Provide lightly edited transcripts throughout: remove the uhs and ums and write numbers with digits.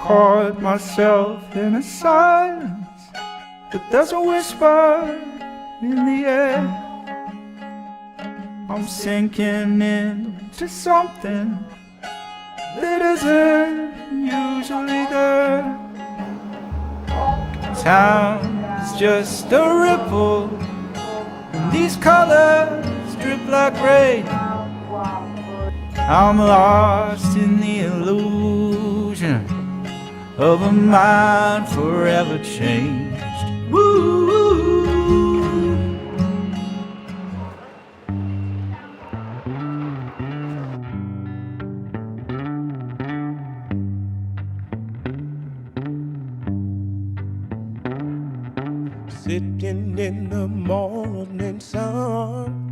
Caught myself in a silence, but there's a whisper in the air. I'm sinking into something that isn't usually there. Town is just a ripple, and these colors drip like rain. I'm lost in the illusion of a mind forever changed. Woo! Sitting in the morning sun,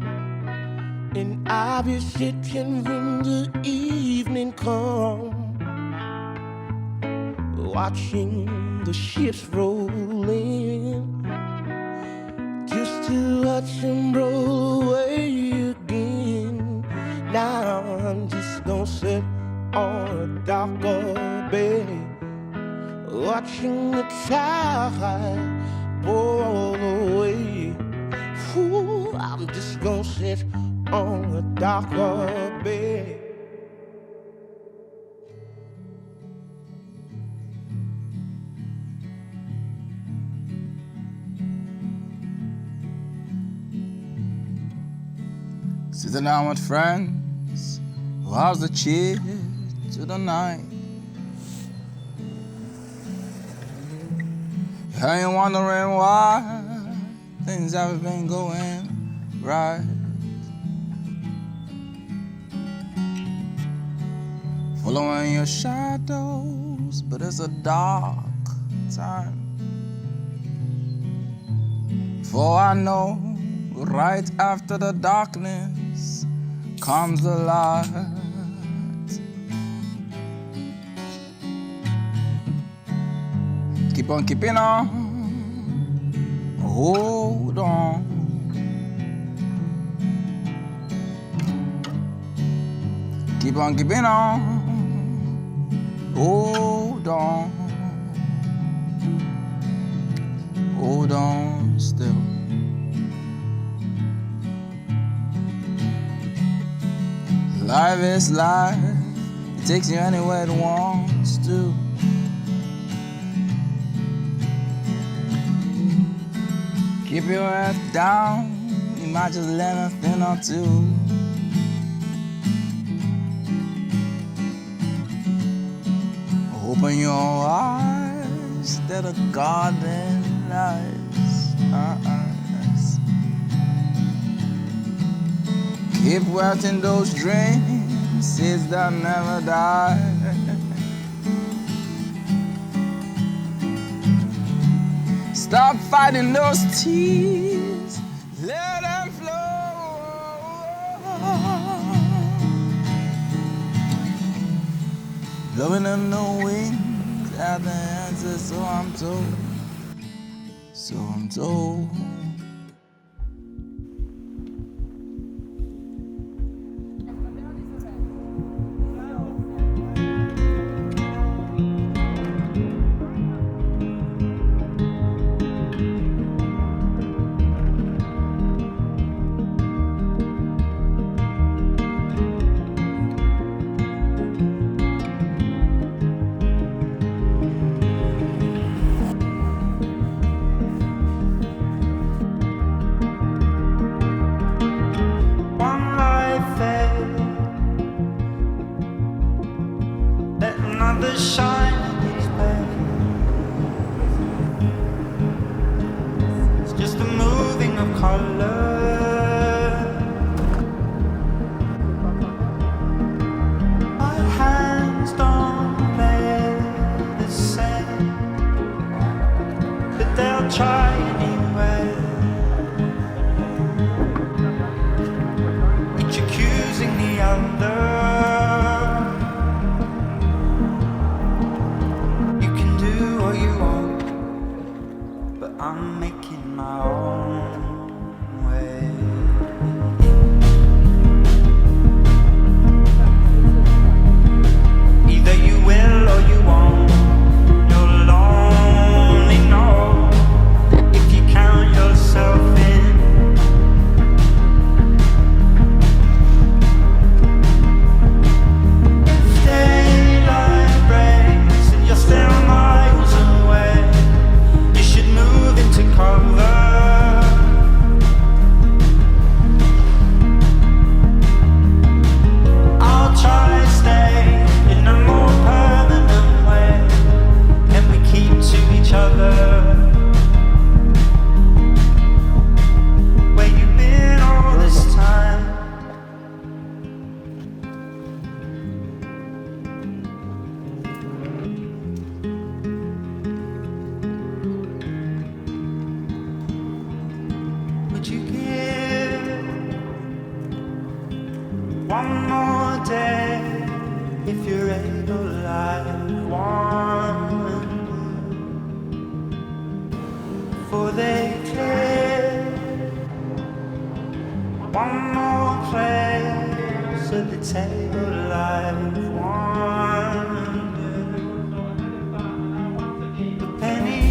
and I'll be sitting when the evening comes, watching the ships roll in, just to watch them roll away again. Now I'm just gonna sit on a darker bed, watching the tide roll away. Ooh, I'm just gonna sit on a darker bed. Sitting down with friends, how's the cheer to the night? I ain't wondering why things haven't been going right. Following your shadows, but it's a dark time. For I know, right after the darkness comes the light. Keep on keeping on, hold on. Keep on keeping on, hold on. Hold on still. Life is life, it takes you anywhere it wants to. Keep your head down, you might just learn a thing or two. Open your eyes, they're the garden lights. Keep wetting those dreams, seeds that never die. Stop fighting those tears, let them flow. Blowing in the wind at the answer, so I'm told. So I'm told. You can do One more day, if you're able, like one, for they clear. One more place at the table, like one. The penny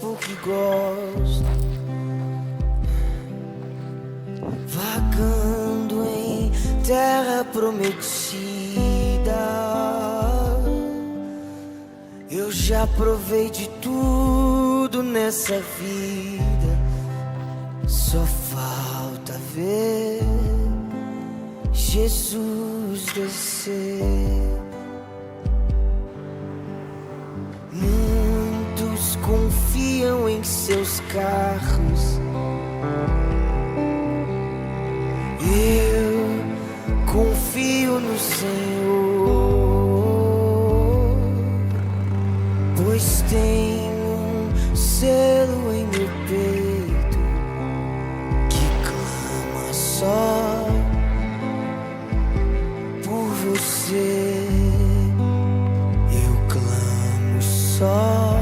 porque gosto, vagando em terra prometida. Eu já provei de tudo nessa vida, só falta ver Jesus descer. Muitos confiam em seus carros, eu confio no Senhor, pois tem um selo em meu peito que clama só por você. Eu clamo só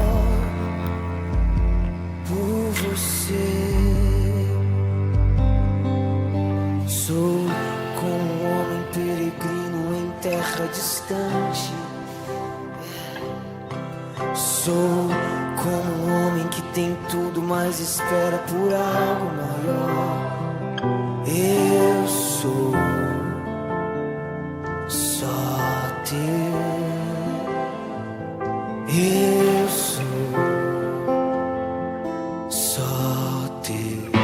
por você. Sou como um homem peregrino em terra distante. Sou como um homem que tem tudo, mas espera por algo maior. Eu sou só teu. Eu sou só teu.